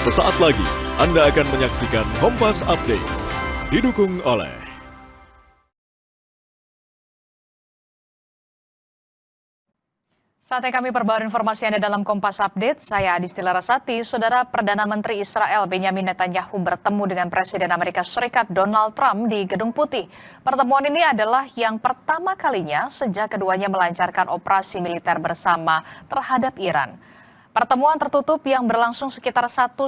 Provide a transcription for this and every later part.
Sesaat lagi Anda akan menyaksikan Kompas Update, didukung oleh Saatnya kami perbarui informasi Anda dalam Kompas Update. Saya Adisti Larasati. Saudara Perdana Menteri Israel Benyamin Netanyahu bertemu dengan Presiden Amerika Serikat Donald Trump di Gedung Putih. Pertemuan ini adalah yang pertama kalinya sejak keduanya melancarkan operasi militer bersama terhadap Iran. Pertemuan tertutup yang berlangsung sekitar 1,5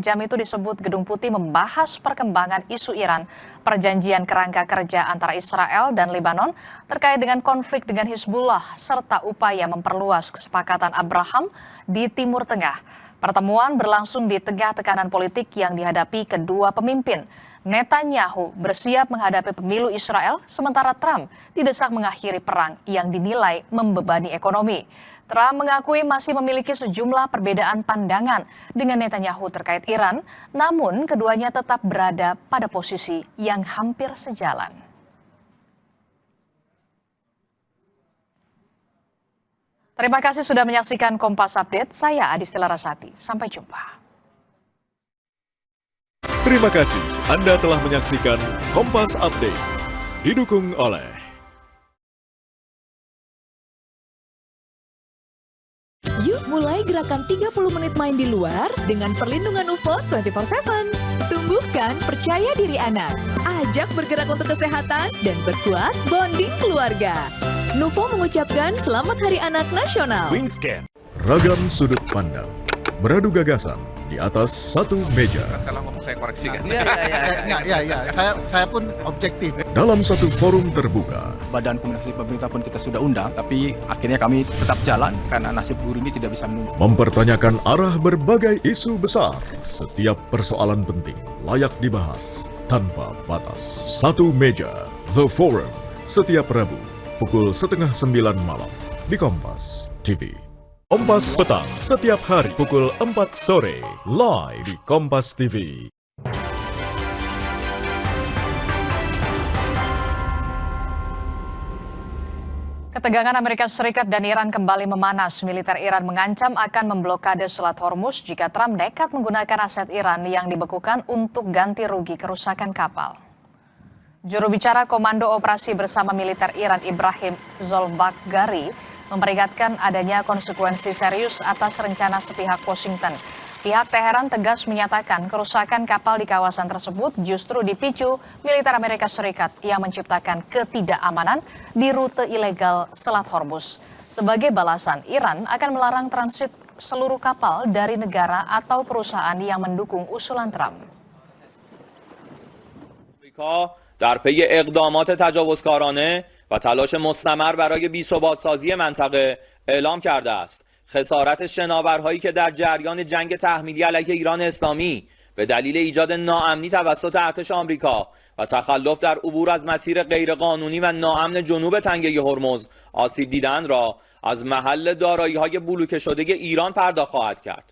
jam itu disebut Gedung Putih membahas perkembangan isu Iran, perjanjian kerangka kerja antara Israel dan Lebanon terkait dengan konflik dengan Hizbullah, serta upaya memperluas kesepakatan Abraham di Timur Tengah. Pertemuan berlangsung di tengah tekanan politik yang dihadapi kedua pemimpin. Netanyahu bersiap menghadapi pemilu Israel, sementara Trump didesak mengakhiri perang yang dinilai membebani ekonomi. Trump mengakui masih memiliki sejumlah perbedaan pandangan dengan Netanyahu terkait Iran, namun keduanya tetap berada pada posisi yang hampir sejalan. Terima kasih sudah menyaksikan Kompas Update. Saya Adisti Larasati. Sampai jumpa. Terima kasih Anda telah menyaksikan Kompas Update, didukung oleh Yuk mulai gerakan 30 menit main di luar dengan perlindungan UFO 24/7. Tumbuhkan percaya diri anak. Ajak bergerak untuk kesehatan dan berkuat bonding keluarga. Nufo mengucapkan Selamat Hari Anak Nasional. Wingscan. Ragam sudut pandang, beradu gagasan di atas satu meja. Salah ngomong, saya koreksikan. Saya pun objektif. Dalam satu forum terbuka. Badan Komunikasi Pemerintah pun kita sudah undang, tapi akhirnya kami tetap jalan karena nasib guru ini tidak bisa menunggu. Mempertanyakan arah berbagai isu besar. Setiap persoalan penting layak dibahas tanpa batas. Satu meja, The Forum, setiap Rabu pukul 8:30 malam di Kompas TV. Kompas Petang setiap hari pukul 4 sore live di Kompas TV. Ketegangan Amerika Serikat dan Iran kembali memanas. Militer Iran mengancam akan memblokade Selat Hormuz jika Trump nekat menggunakan aset Iran yang dibekukan untuk ganti rugi kerusakan kapal. Juru bicara Komando Operasi Bersama Militer Iran Ibrahim Zolbaghari memperingatkan adanya konsekuensi serius atas rencana sepihak Washington. Pihak Teheran tegas menyatakan kerusakan kapal di kawasan tersebut justru dipicu militer Amerika Serikat yang menciptakan ketidakamanan di rute ilegal Selat Hormuz. Sebagai balasan, Iran akan melarang transit seluruh kapal dari negara atau perusahaan yang mendukung usulan Trump. در پی اقدامات تجاوزکارانه و تلاش مستمر برای بی‌ثبات‌سازی منطقه اعلام کرده است خسارت شناورهایی که در جریان جنگ تحمیلی علیه ایران اسلامی به دلیل ایجاد ناامنی توسط ارتش آمریکا و تخلف در عبور از مسیر غیرقانونی و ناامن جنوب تنگه هرمز آسیب دیدن را از محل دارایی‌های بلوکه شده ایران پرداخت خواهد کرد.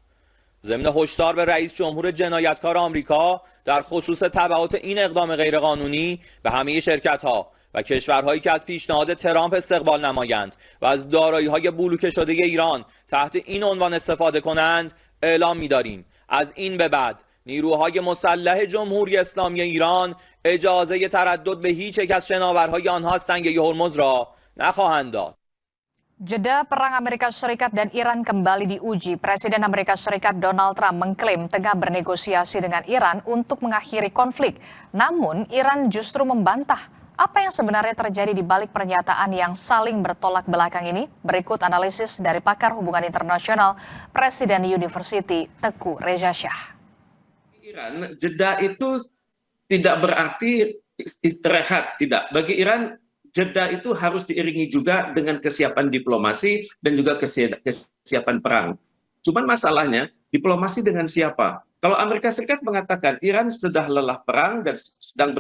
ضمن هشدار به رئیس جمهور جنایتکار آمریکا در خصوص تبعات این اقدام غیرقانونی به همه شرکت‌ها و کشورهایی که از پیشنهاد ترامپ استقبال نمایند و از دارایی‌های بلوکه شده ایران تحت این عنوان استفاده کنند اعلام می‌داریم از این به بعد نیروهای مسلح جمهوری اسلامی ایران اجازه تردد به هیچ یک از شناورهای آنها از تنگه هرمز را نخواهند داد. Jeda perang Amerika Serikat dan Iran kembali diuji. Presiden Amerika Serikat Donald Trump mengklaim tengah bernegosiasi dengan Iran untuk mengakhiri konflik. Namun, Iran justru membantah. Apa yang sebenarnya terjadi di balik pernyataan yang saling bertolak belakang ini? Berikut analisis dari pakar hubungan internasional Presiden University Teguh Reza Shah. Iran, jeda itu tidak berarti rehat, tidak. Bagi Iran, jeda itu harus diiringi juga dengan kesiapan diplomasi dan juga kesiapan perang. Cuman masalahnya, diplomasi dengan siapa? Kalau Amerika Serikat mengatakan Iran sudah lelah perang dan sedang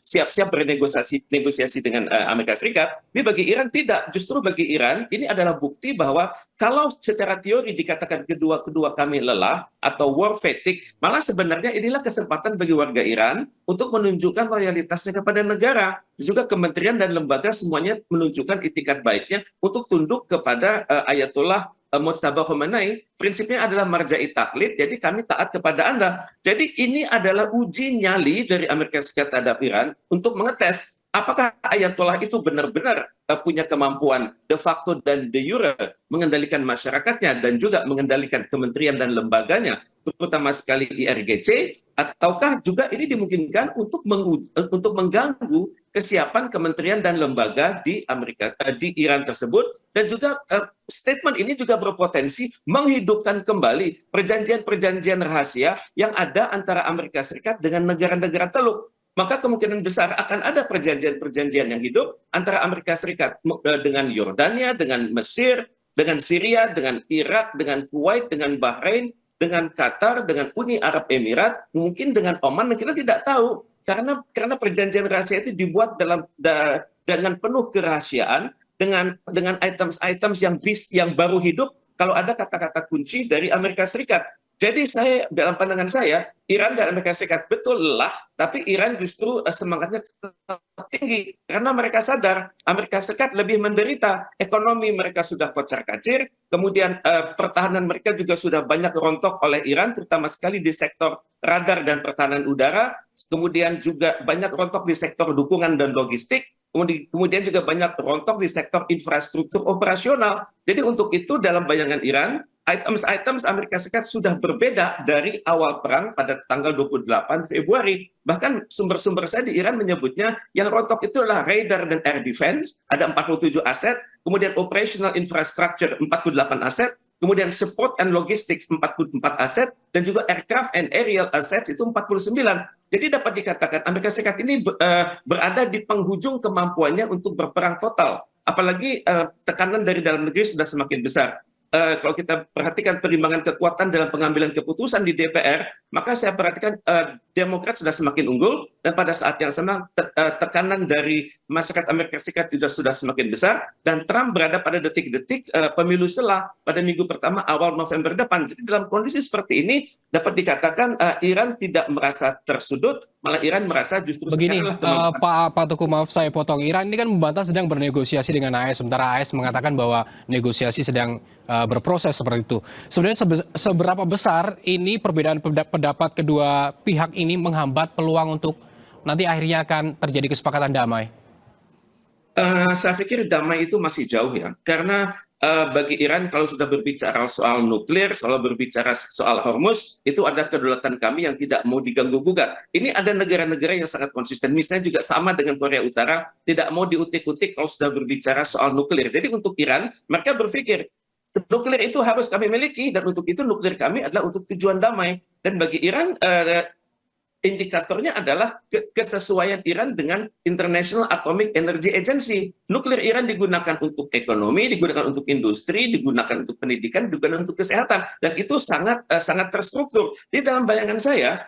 siap-siap bernegosiasi dengan Amerika Serikat, ini bagi Iran tidak. Justru bagi Iran ini adalah bukti bahwa kalau secara teori dikatakan kedua kami lelah atau war fatigue, malah sebenarnya inilah kesempatan bagi warga Iran untuk menunjukkan loyalitasnya kepada negara. Juga kementerian dan lembaga semuanya menunjukkan itikat baiknya untuk tunduk kepada Ayatollah Mujtaba Khomeini, prinsipnya adalah marja'i taklid, jadi kami taat kepada Anda. Jadi ini adalah uji nyali dari Amerika Serikat terhadap Iran untuk mengetes apakah Ayatollah itu benar-benar punya kemampuan de facto dan de jure mengendalikan masyarakatnya dan juga mengendalikan kementerian dan lembaganya, terutama sekali IRGC, ataukah juga ini dimungkinkan untuk mengganggu kesiapan kementerian dan lembaga di di Iran tersebut, dan juga statement ini juga berpotensi menghidupkan kembali perjanjian-perjanjian rahasia yang ada antara Amerika Serikat dengan negara-negara Teluk. Maka kemungkinan besar akan ada perjanjian-perjanjian yang hidup antara Amerika Serikat dengan Yordania, dengan Mesir, dengan Syria, dengan Irak, dengan Kuwait, dengan Bahrain, dengan Qatar, dengan Uni Arab Emirat, mungkin dengan Oman, kita tidak tahu. Karena perjanjian rahasia itu dibuat dengan penuh kerahasiaan, dengan items-items yang baru hidup kalau ada kata-kata kunci dari Amerika Serikat. Jadi dalam pandangan saya, Iran dan Amerika Serikat betul lelah, tapi Iran justru semangatnya tetap tinggi karena mereka sadar Amerika Serikat lebih menderita, ekonomi mereka sudah kocar-kacir, kemudian pertahanan mereka juga sudah banyak rontok oleh Iran, terutama sekali di sektor radar dan pertahanan udara, kemudian juga banyak rontok di sektor dukungan dan logistik, kemudian juga banyak rontok di sektor infrastruktur operasional. Jadi untuk itu dalam bayangan Iran, items Amerika Serikat sudah berbeda dari awal perang pada tanggal 28 Februari. Bahkan sumber-sumber saya di Iran menyebutnya yang rontok itu adalah radar dan air defense, ada 47 aset, kemudian operational infrastructure 48 aset, kemudian support and logistics 44 aset, dan juga aircraft and aerial assets itu 49. Jadi dapat dikatakan Amerika Serikat ini berada di penghujung kemampuannya untuk berperang total. Apalagi tekanan dari dalam negeri sudah semakin besar. Kalau kita perhatikan perimbangan kekuatan dalam pengambilan keputusan di DPR, maka saya perhatikan Demokrat sudah semakin unggul, dan pada saat yang sama tekanan dari masyarakat Amerika Serikat sudah semakin besar, dan Trump berada pada detik-detik pemilu sela pada minggu pertama awal November depan. Jadi dalam kondisi seperti ini dapat dikatakan Iran tidak merasa tersudut, malah Iran merasa justru begini, Pak Tuku, maaf saya potong. Iran ini kan membantah sedang bernegosiasi dengan AS, sementara AS mengatakan bahwa negosiasi sedang berproses seperti itu. Sebenarnya seberapa besar ini perbedaan pendapat kedua pihak ini menghambat peluang untuk nanti akhirnya akan terjadi kesepakatan damai? Saya pikir damai itu masih jauh ya, karena bagi Iran kalau sudah berbicara soal nuklir, soal berbicara soal Hormuz, itu ada kedaulatan kami yang tidak mau diganggu-gugat. Ini ada negara-negara yang sangat konsisten, misalnya juga sama dengan Korea Utara, tidak mau diutik-utik kalau sudah berbicara soal nuklir. Jadi untuk Iran, mereka berpikir, nuklir itu harus kami miliki, dan untuk itu nuklir kami adalah untuk tujuan damai. Dan bagi Iran, indikatornya adalah kesesuaian Iran dengan International Atomic Energy Agency. Nuklir Iran digunakan untuk ekonomi, digunakan untuk industri, digunakan untuk pendidikan, digunakan untuk kesehatan. Dan itu sangat terstruktur. Di dalam bayangan saya,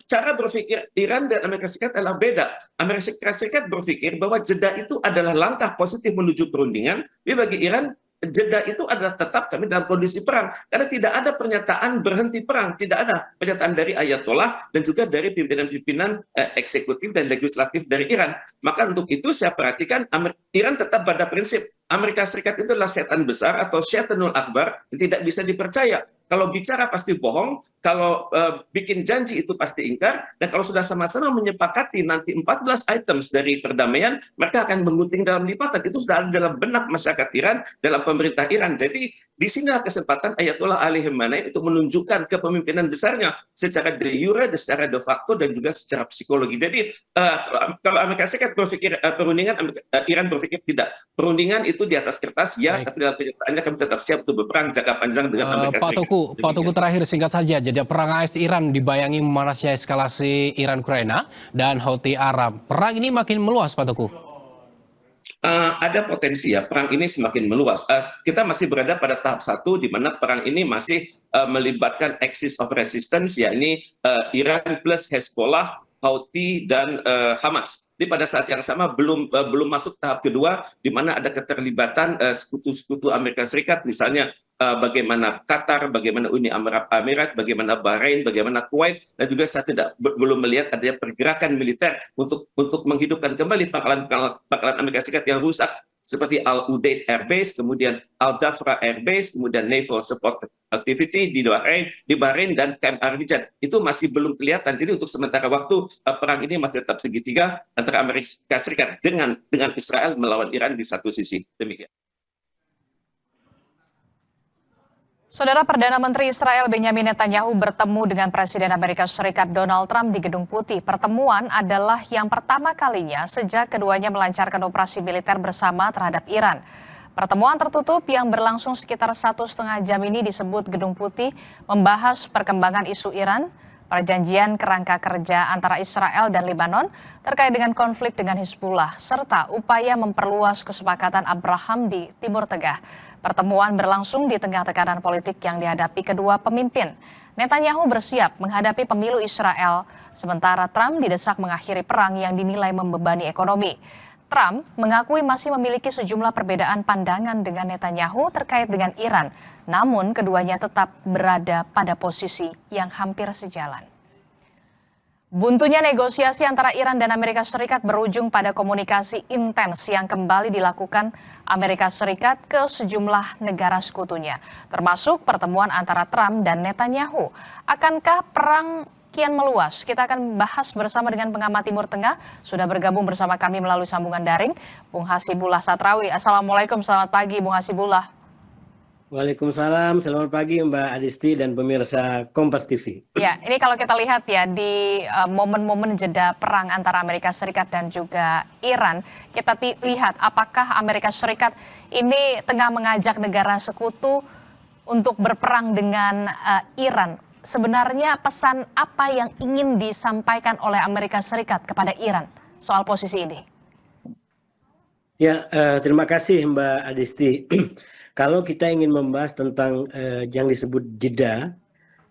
cara berpikir Iran dan Amerika Serikat adalah beda. Amerika Serikat berpikir bahwa jeda itu adalah langkah positif menuju perundingan, tapi bagi Iran, jeda itu adalah tetap kami dalam kondisi perang. Karena tidak ada pernyataan berhenti perang. Tidak ada pernyataan dari Ayatollah dan juga dari pimpinan-pimpinan eksekutif dan legislatif dari Iran. Maka untuk itu saya perhatikan Iran tetap pada prinsip Amerika Serikat itu adalah setan besar atau syaitanul akbar yang tidak bisa dipercaya. Kalau bicara pasti bohong, kalau bikin janji itu pasti ingkar, dan kalau sudah sama-sama menyepakati nanti 14 items dari perdamaian, mereka akan menggunting dalam lipatan. Itu sudah ada dalam benak masyarakat Iran, dalam pemerintah Iran. Jadi di sinilah kesempatan Ayatollah Ali Khamenei untuk menunjukkan kepemimpinan besarnya secara de jure, secara de facto, dan juga secara psikologi. Jadi kalau Amerika Serikat berpikir perundingan, Iran berpikir tidak. Perundingan itu di atas kertas, ya, baik. Tapi dalam kenyataannya kami tetap siap untuk berperang jangka panjang dengan Amerika Serikat. Pak Tuku, terakhir singkat saja, jadi perang AS Iran dibayangi memanasnya eskalasi Iran-Ukraina dan Houthi Arab. Perang ini makin meluas, Pak Tuku? Ada potensi ya, perang ini semakin meluas. Kita masih berada pada tahap 1, di mana perang ini masih melibatkan axis of resistance, yakni Iran plus Hezbollah, Houthi, dan Hamas. Jadi pada saat yang sama belum masuk tahap kedua, di mana ada keterlibatan sekutu-sekutu Amerika Serikat, misalnya bagaimana Qatar, bagaimana Uni Arab Emirat, bagaimana Bahrain, bagaimana Kuwait, dan juga saya belum melihat adanya pergerakan militer untuk menghidupkan kembali pangkalan Amerika Serikat yang rusak seperti Al Udeid Air Base, kemudian Al Dhafra Air Base, kemudian Naval Support Activity di Bahrain dan Camp Armijan. Itu masih belum kelihatan. Jadi untuk sementara waktu perang ini masih tetap segitiga antara Amerika Serikat dengan Israel melawan Iran di satu sisi. Demikian. Saudara, Perdana Menteri Israel Benyamin Netanyahu bertemu dengan Presiden Amerika Serikat Donald Trump di Gedung Putih. Pertemuan adalah yang pertama kalinya sejak keduanya melancarkan operasi militer bersama terhadap Iran. Pertemuan tertutup yang berlangsung sekitar 1,5 jam ini disebut Gedung Putih membahas perkembangan isu Iran, perjanjian kerangka kerja antara Israel dan Lebanon terkait dengan konflik dengan Hizbullah, serta upaya memperluas kesepakatan Abraham di Timur Tengah. Pertemuan berlangsung di tengah tekanan politik yang dihadapi kedua pemimpin. Netanyahu bersiap menghadapi pemilu Israel, sementara Trump didesak mengakhiri perang yang dinilai membebani ekonomi. Trump mengakui masih memiliki sejumlah perbedaan pandangan dengan Netanyahu terkait dengan Iran, namun keduanya tetap berada pada posisi yang hampir sejalan. Buntunya negosiasi antara Iran dan Amerika Serikat berujung pada komunikasi intens yang kembali dilakukan Amerika Serikat ke sejumlah negara sekutunya, termasuk pertemuan antara Trump dan Netanyahu. Akankah perang kian meluas? Kita akan bahas bersama dengan pengamat Timur Tengah. Sudah bergabung bersama kami melalui sambungan daring, Bung Hasibullah Satrawi. Assalamualaikum, selamat pagi Bung Hasibullah. Waalaikumsalam, selamat pagi Mbak Adisti dan pemirsa Kompas TV. Ya, ini kalau kita lihat ya di momen-momen jeda perang antara Amerika Serikat dan juga Iran, kita lihat apakah Amerika Serikat ini tengah mengajak negara sekutu untuk berperang dengan Iran. Sebenarnya pesan apa yang ingin disampaikan oleh Amerika Serikat kepada Iran soal posisi ini? Ya, terima kasih Mbak Adisti. Kalau kita ingin membahas tentang yang disebut jeda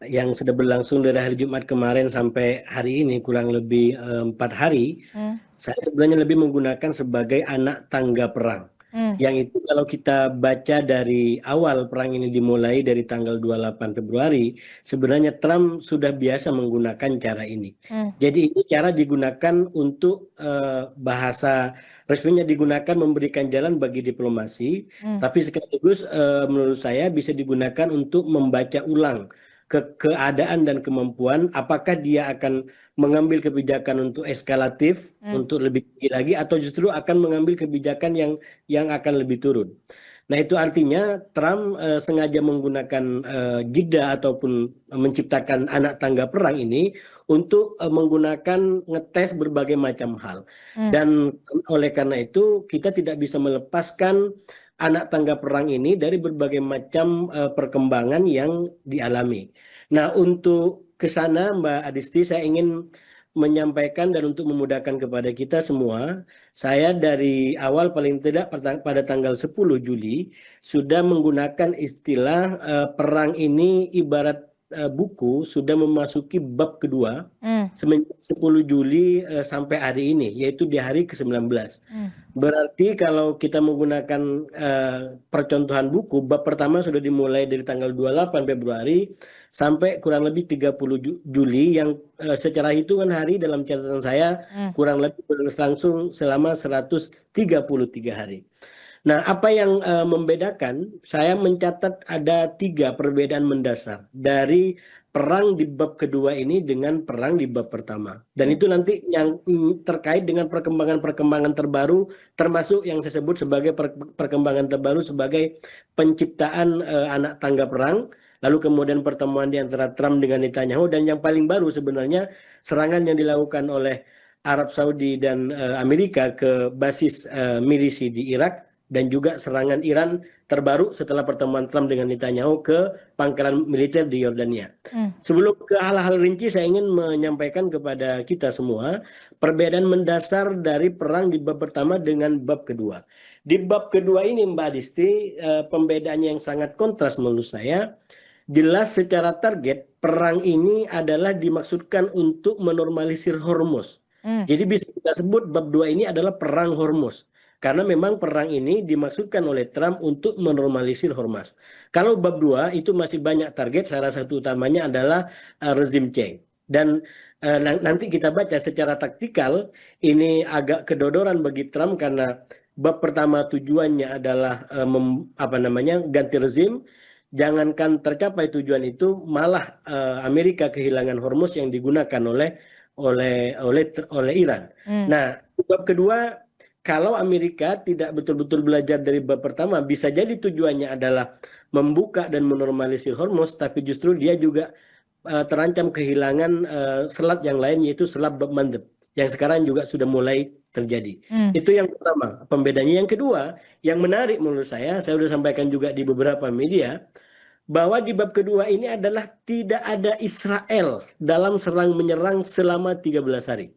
yang sudah berlangsung dari hari Jumat kemarin sampai hari ini kurang lebih 4 hari, saya sebenarnya lebih menggunakan sebagai anak tangga perang. Yang itu kalau kita baca dari awal perang ini dimulai dari tanggal 28 Februari, sebenarnya Trump sudah biasa menggunakan cara ini. Jadi ini cara digunakan untuk bahasa resminya digunakan memberikan jalan bagi diplomasi, tapi sekaligus menurut saya bisa digunakan untuk membaca ulang keadaan dan kemampuan, apakah dia akan mengambil kebijakan untuk eskalatif, untuk lebih tinggi lagi, atau justru akan mengambil kebijakan yang akan lebih turun. Nah itu artinya Trump sengaja menggunakan jeda ataupun menciptakan anak tangga perang ini untuk menggunakan ngetes berbagai macam hal. Dan oleh karena itu kita tidak bisa melepaskan anak tangga perang ini dari berbagai macam perkembangan yang dialami. Nah untuk ke sana Mbak Adisti saya ingin menyampaikan dan untuk memudahkan kepada kita semua, saya dari awal paling tidak pada tanggal 10 Juli sudah menggunakan istilah perang ini ibarat buku sudah memasuki bab kedua semenjak 10 Juli sampai hari ini, yaitu di hari ke-19. Berarti kalau kita menggunakan percontohan buku, bab pertama sudah dimulai dari tanggal 28 Februari sampai kurang lebih 30 Juli yang secara hitungan hari dalam catatan saya kurang lebih berlangsung selama 133 hari. Nah, apa yang membedakan? Saya mencatat ada 3 perbedaan mendasar dari perang di bab kedua ini dengan perang di bab pertama. Dan itu nanti yang terkait dengan perkembangan-perkembangan terbaru, termasuk yang saya sebut sebagai perkembangan terbaru sebagai penciptaan anak tangga perang. Lalu kemudian pertemuan di antara Trump dengan Netanyahu, dan yang paling baru sebenarnya serangan yang dilakukan oleh Arab Saudi dan Amerika ke basis milisi di Irak, dan juga serangan Iran terbaru setelah pertemuan Trump dengan Netanyahu ke pangkalan militer di Yordania. Sebelum ke hal-hal rinci, saya ingin menyampaikan kepada kita semua perbedaan mendasar dari perang di bab pertama dengan bab kedua. Di bab kedua ini Mbak Adisti, pembedaannya yang sangat kontras menurut saya. Jelas secara target, perang ini adalah dimaksudkan untuk menormalisir Hormuz. Jadi bisa kita sebut bab 2 ini adalah perang Hormuz. Karena memang perang ini dimaksudkan oleh Trump untuk menormalisir Hormuz. Kalau bab 2 itu masih banyak target, salah satu utamanya adalah rezim Cheng. Dan nanti kita baca secara taktikal, ini agak kedodoran bagi Trump karena bab pertama tujuannya adalah ganti rezim. Jangankan tercapai tujuan itu, malah Amerika kehilangan Hormuz yang digunakan oleh Iran. Nah, bab kedua, kalau Amerika tidak betul-betul belajar dari bab pertama, bisa jadi tujuannya adalah membuka dan menormalisir Hormuz, tapi justru dia juga terancam kehilangan selat yang lain, yaitu selat Bab Mandeb, yang sekarang juga sudah mulai terjadi. Itu yang pertama, pembedanya. Yang kedua, yang menarik menurut saya sudah sampaikan juga di beberapa media, bahwa di bab kedua ini adalah tidak ada Israel dalam serang menyerang selama 13 hari.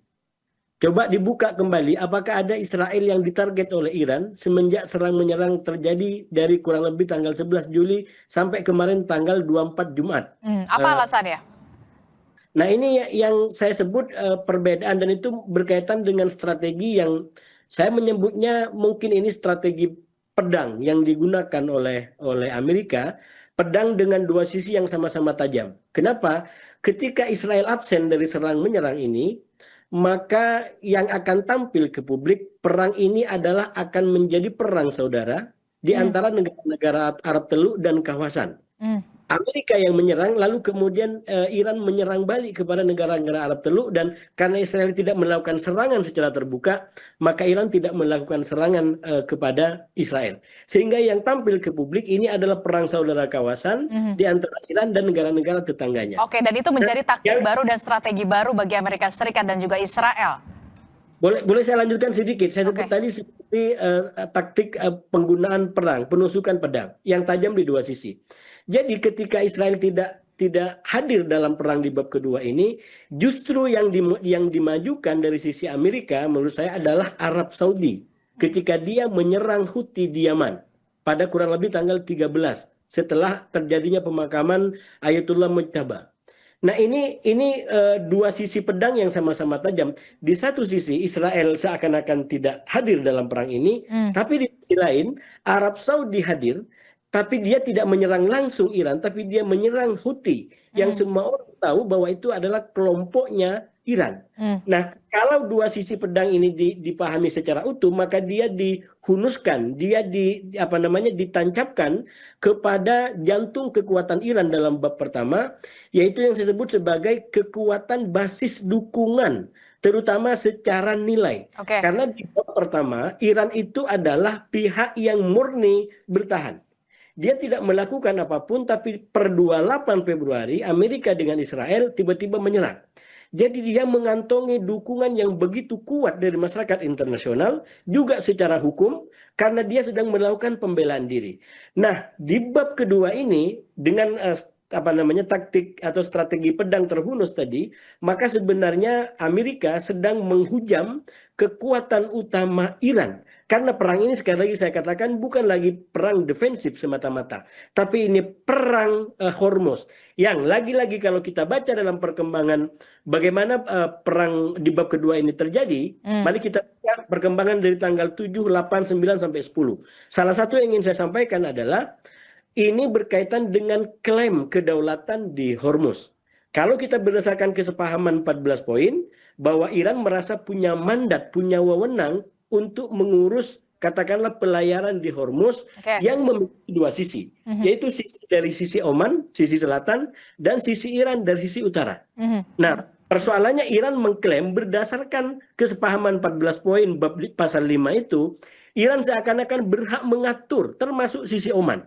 Coba dibuka kembali, apakah ada Israel yang ditarget oleh Iran semenjak serang menyerang terjadi dari kurang lebih tanggal 11 Juli sampai kemarin tanggal 24 Jumat. Apa alasannya? Nah, ini yang saya sebut perbedaan, dan itu berkaitan dengan strategi yang saya menyebutnya mungkin ini strategi pedang yang digunakan oleh Amerika. Pedang dengan dua sisi yang sama-sama tajam. Kenapa? Ketika Israel absen dari serang menyerang ini, maka yang akan tampil ke publik, perang ini adalah akan menjadi perang saudara di antara negara-negara Arab Teluk dan kawasan. Amerika yang menyerang, lalu kemudian Iran menyerang balik kepada negara-negara Arab Teluk, dan karena Israel tidak melakukan serangan secara terbuka, maka Iran tidak melakukan serangan kepada Israel. Sehingga yang tampil ke publik ini adalah perang saudara kawasan di antara Iran dan negara-negara tetangganya. Oke, dan itu menjadi taktik baru dan strategi baru bagi Amerika Serikat dan juga Israel. Boleh saya lanjutkan sedikit. Saya sebut tadi seperti taktik penggunaan perang, penusukan pedang yang tajam di dua sisi. Jadi ketika Israel tidak hadir dalam perang di bab kedua ini, justru yang dimajukan dari sisi Amerika menurut saya adalah Arab Saudi ketika dia menyerang Houthi di Yaman pada kurang lebih tanggal 13 setelah terjadinya pemakaman Ayatullah Mujtaba. Nah, ini dua sisi pedang yang sama-sama tajam. Di satu sisi Israel seakan-akan tidak hadir dalam perang ini, tapi di sisi lain Arab Saudi hadir, tapi dia tidak menyerang langsung Iran, tapi dia menyerang Houthi yang semua orang tahu bahwa itu adalah kelompoknya Iran. Nah, kalau dua sisi pedang ini dipahami secara utuh, maka dia dihunuskan, dia ditancapkan kepada jantung kekuatan Iran dalam bab pertama, yaitu yang saya sebut sebagai kekuatan basis dukungan, terutama secara nilai. Karena di bab pertama, Iran itu adalah pihak yang murni bertahan. Dia tidak melakukan apapun, tapi per 28 Februari Amerika dengan Israel tiba-tiba menyerang. Jadi dia mengantongi dukungan yang begitu kuat dari masyarakat internasional, juga secara hukum, karena dia sedang melakukan pembelaan diri. Nah, di bab kedua ini dengan taktik atau strategi pedang terhunus tadi, maka sebenarnya Amerika sedang menghujam kekuatan utama Iran. Karena perang ini sekali lagi saya katakan bukan lagi perang defensif semata-mata, tapi ini perang Hormuz yang lagi-lagi kalau kita baca dalam perkembangan bagaimana perang di bab kedua ini terjadi, mari kita lihat perkembangan dari tanggal 7, 8, 9 sampai 10. Salah satu yang ingin saya sampaikan adalah ini berkaitan dengan klaim kedaulatan di Hormuz. Kalau kita berdasarkan kesepahaman 14 poin bahwa Iran merasa punya mandat, punya wewenang untuk mengurus katakanlah pelayaran di Hormuz yang memiliki dua sisi, yaitu sisi dari sisi Oman, sisi selatan, dan sisi Iran dari sisi utara. Nah, persoalannya Iran mengklaim berdasarkan kesepahaman 14 poin bab pasal 5 itu, Iran seakan-akan berhak mengatur termasuk sisi Oman.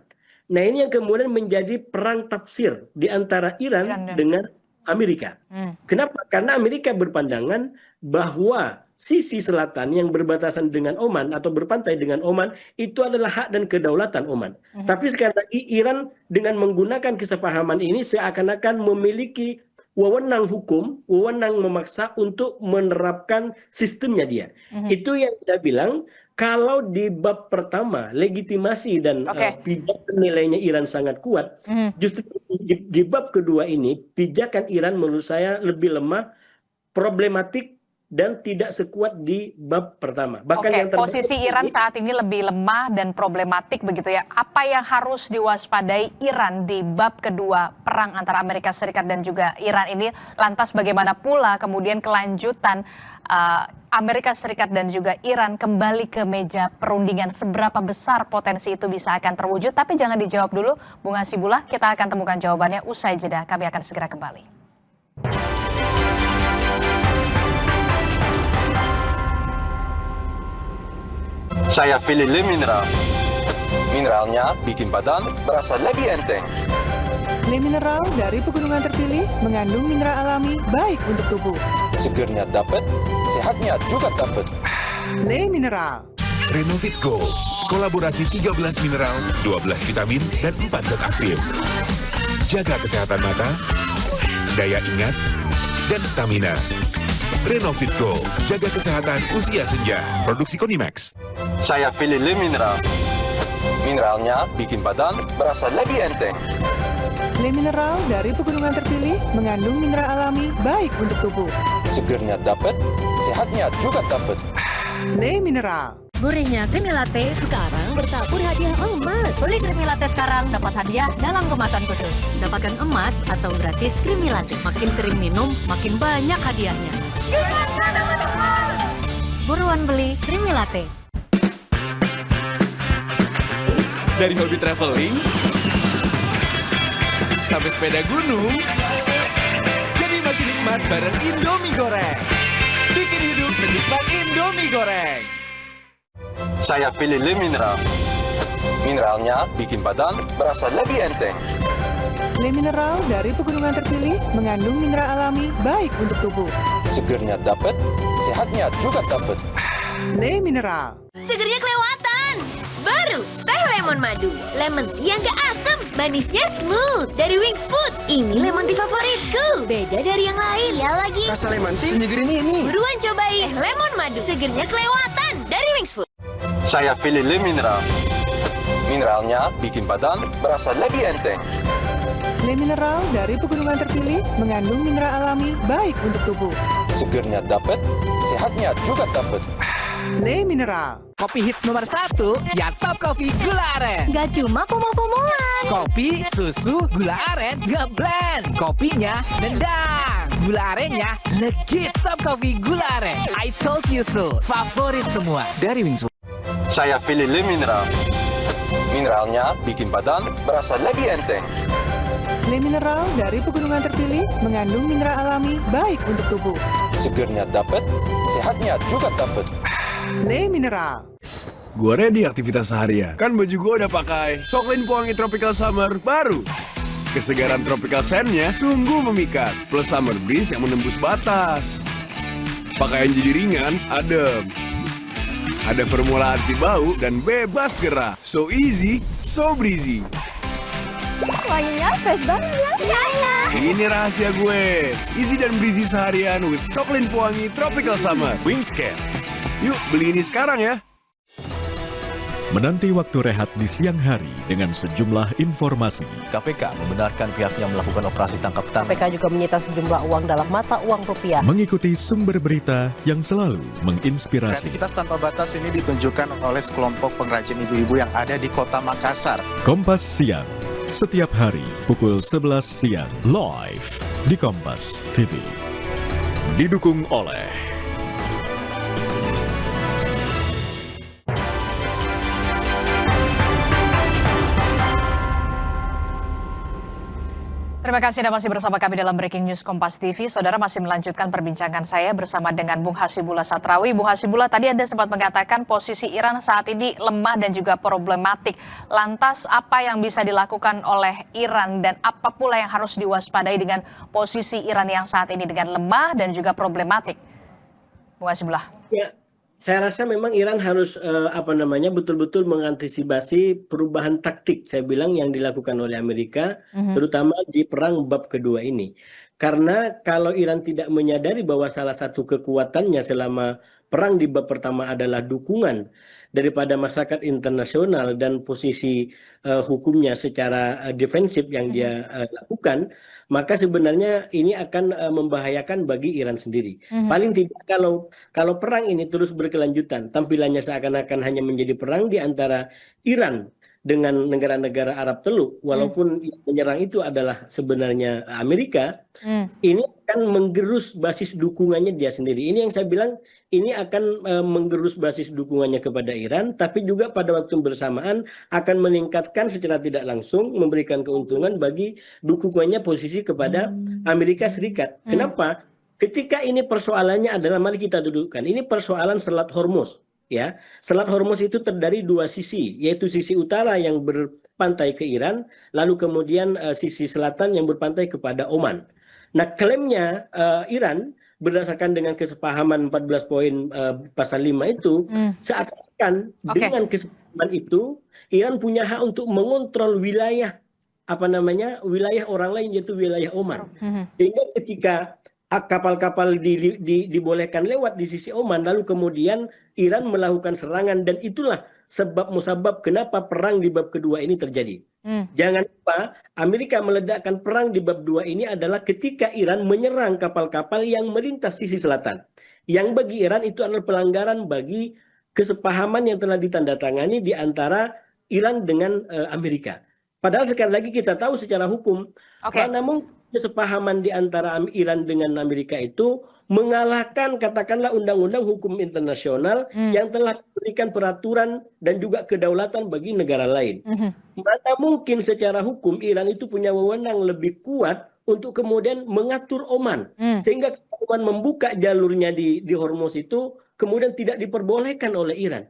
Nah, ini yang kemudian menjadi perang tafsir di antara Iran dengan Amerika. Kenapa? Karena Amerika berpandangan bahwa sisi selatan yang berbatasan dengan Oman atau berpantai dengan Oman itu adalah hak dan kedaulatan Oman. Tapi sekali lagi Iran dengan menggunakan kesepahaman ini seakan-akan memiliki wewenang hukum, wewenang memaksa untuk menerapkan sistemnya dia. Itu yang saya bilang, kalau di bab pertama legitimasi dan pijakan nilainya Iran sangat kuat, justru di bab kedua ini pijakan Iran menurut saya lebih lemah, problematik, dan tidak sekuat di bab pertama. Bahkan Oke, yang terbaru posisi Iran saat ini lebih lemah dan problematik begitu ya. Apa yang harus diwaspadai Iran di bab kedua perang antara Amerika Serikat dan juga Iran ini? Lantas bagaimana pula kemudian kelanjutan Amerika Serikat dan juga Iran kembali ke meja perundingan? Seberapa besar potensi itu bisa akan terwujud? Tapi jangan dijawab dulu, Bung Hasibullah. Kita akan temukan jawabannya usai jeda. Kami akan segera kembali. Saya pilih Le Mineral. Mineralnya bikin badan berasa lebih enteng. Le Mineral dari pegunungan terpilih mengandung mineral alami baik untuk tubuh. Segernya dapat, sehatnya juga dapat. Le Mineral. Renovit Go, kolaborasi 13 mineral, 12 vitamin, dan 4 zat aktif. Jaga kesehatan mata, daya ingat, dan stamina. Renovit Go, jaga kesehatan usia senja. Produksi Konimax. Saya pilih Le Mineral. Mineralnya bikin badan berasa lebih enteng. Le Mineral dari pegunungan terpilih mengandung mineral alami baik untuk tubuh. Segernya dapat, sehatnya juga dapat. Le Mineral. Gurihnya creamy latte sekarang bertabur hadiah emas. Beli creamy latte sekarang dapat hadiah dalam kemasan khusus. Dapatkan emas atau gratis creamy latte. Makin sering minum, makin banyak hadiahnya. Buruan beli creamy latte. Dari hobi traveling sampai sepeda gunung, jadi makin nikmat bareng Indomie goreng. Bikin hidup senikmat Indomie goreng. Saya pilih Le Mineral. Mineralnya bikin badan berasa lebih enteng. Le Mineral dari pegunungan terpilih mengandung mineral alami baik untuk tubuh. Segernya dapat, sehatnya juga dapat. Le Mineral. Segernya kelewatan. Baru teh lemon madu. Lemon tea yang gak asam, manisnya smooth. Dari Wings Food. Ini lemon tea favoritku. Beda dari yang lain. Iya lagi. Rasa lemon tea nyegerin ini. Buruan cobain teh lemon madu. Segernya kelewatan dari Wings Food. Saya pilih Le Mineral. Mineralnya bikin badan berasa lebih enteng. Le Mineral dari pegunungan terpilih mengandung mineral alami baik untuk tubuh. Segernya dapat, sehatnya juga dapat. Le Mineral. Kopi hits nomor 1, ya Top Coffee Gula Aren. Gak cuma pomo-pomoan. Kopi, susu, gula aren, ngeblend. Kopinya nendang. Gula arennya legit Top Coffee Gula Aren. I told you so. Favorit semua dari Wings Food. Saya pilih Le Mineral. Mineralnya bikin badan berasa lebih enteng. Le Mineral dari pegunungan terpilih mengandung mineral alami baik untuk tubuh. Segernya dapat, sehatnya juga dapat. Le Mineral. Gua ready aktivitas seharian. Kan baju gua udah pakai Soklin Pewangi Tropical Summer baru. Kesegaran tropical scent-nya sungguh memikat. Plus summer breeze yang menembus batas. Pakaian jadi ringan, adem. Ada formula anti bau dan bebas gerah. So easy, so breezy. Wanginya fresh banget ya. Iya. Ini rahasia gue. Easy dan breezy seharian with Soklin Pewangi Tropical Summer. Wingscan. Yuk beli ini sekarang ya. Menanti waktu rehat di siang hari dengan sejumlah informasi. KPK membenarkan pihaknya melakukan operasi tangkap tangan. KPK juga menyita sejumlah uang dalam mata uang rupiah. Mengikuti sumber berita yang selalu menginspirasi. Kreativitas tanpa batas ini ditunjukkan oleh sekelompok pengrajin ibu-ibu yang ada di kota Makassar. Kompas Siang, setiap hari pukul 11 siang, live di Kompas TV. Didukung oleh Terima kasih Anda masih bersama kami dalam Breaking News Kompas TV. Saudara masih melanjutkan perbincangan saya bersama dengan Bung Hasibullah Satrawi. Bung Hasibullah, tadi Anda sempat mengatakan posisi Iran saat ini lemah dan juga problematik. Lantas apa yang bisa dilakukan oleh Iran dan apa pula yang harus diwaspadai dengan posisi Iran yang saat ini dengan lemah dan juga problematik? Bung Hasibullah. Ya, saya rasa memang Iran harus betul-betul mengantisipasi perubahan taktik saya bilang yang dilakukan oleh Amerika, terutama di perang bab kedua ini. Karena kalau Iran tidak menyadari bahwa salah satu kekuatannya selama perang di bab pertama adalah dukungan daripada masyarakat internasional dan posisi hukumnya secara defensif yang dia lakukan, maka sebenarnya ini akan membahayakan bagi Iran sendiri. Paling tidak kalau perang ini terus berkelanjutan, tampilannya seakan-akan hanya menjadi perang di antara Iran dengan negara-negara Arab Teluk, walaupun yang menyerang itu adalah sebenarnya Amerika, ini akan menggerus basis dukungannya dia sendiri. Ini yang saya bilang, ini akan menggerus basis dukungannya kepada Iran, tapi juga pada waktu bersamaan akan meningkatkan secara tidak langsung, memberikan keuntungan bagi dukungannya posisi kepada Amerika Serikat. Kenapa? Ketika ini persoalannya adalah, mari kita dudukkan, ini persoalan Selat Hormuz. Ya, Selat Hormuz itu terdiri dua sisi, yaitu sisi utara yang berpantai ke Iran, lalu kemudian sisi selatan yang berpantai kepada Oman. Nah, klaimnya Iran berdasarkan dengan kesepahaman 14 poin pasal 5 itu, seakan-akan dengan kesepahaman itu Iran punya hak untuk mengontrol wilayah wilayah orang lain, yaitu wilayah Oman. Sehingga ketika kapal-kapal dibolehkan lewat di sisi Oman, lalu kemudian Iran melakukan serangan, dan itulah sebab musabab kenapa perang di bab kedua ini terjadi. Jangan lupa, Amerika meledakkan perang di bab 2 ini adalah ketika Iran menyerang kapal-kapal yang melintas sisi selatan. Yang bagi Iran itu adalah pelanggaran bagi kesepahaman yang telah ditandatangani di antara Iran dengan Amerika. Padahal sekali lagi kita tahu secara hukum, mana mungkin kesepahaman di antara Iran dengan Amerika itu mengalahkan katakanlah undang-undang hukum internasional yang telah memberikan peraturan dan juga kedaulatan bagi negara lain. Mana mungkin secara hukum Iran itu punya wewenang lebih kuat untuk kemudian mengatur Oman, sehingga Oman membuka jalurnya di Hormuz itu kemudian tidak diperbolehkan oleh Iran.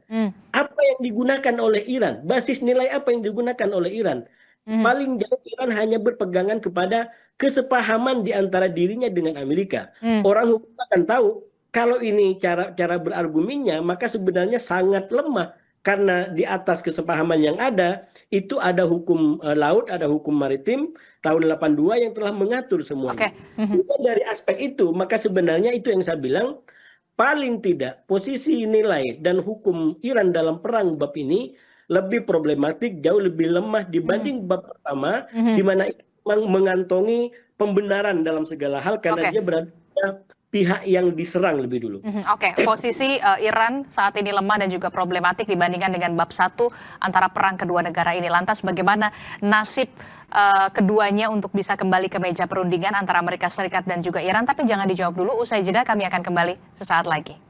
Apa yang digunakan oleh Iran? Basis nilai apa yang digunakan oleh Iran? Paling jauh Iran hanya berpegangan kepada kesepahaman di antara dirinya dengan Amerika. Orang hukum akan tahu kalau ini cara berargumennya, maka sebenarnya sangat lemah, karena di atas kesepahaman yang ada itu ada hukum laut, ada hukum maritim tahun 82 yang telah mengatur semuanya. Dari aspek itu, maka sebenarnya itu yang saya bilang, paling tidak posisi nilai dan hukum Iran dalam perang bab ini lebih problematik, jauh lebih lemah dibanding bab pertama, di mana memang mengantongi pembenaran dalam segala hal karena dia berada pada pihak yang diserang lebih dulu. Posisi Iran saat ini lemah dan juga problematik dibandingkan dengan bab 1 antara perang kedua negara ini. Lantas bagaimana nasib keduanya untuk bisa kembali ke meja perundingan antara Amerika Serikat dan juga Iran? Tapi jangan dijawab dulu, usai jeda kami akan kembali sesaat lagi.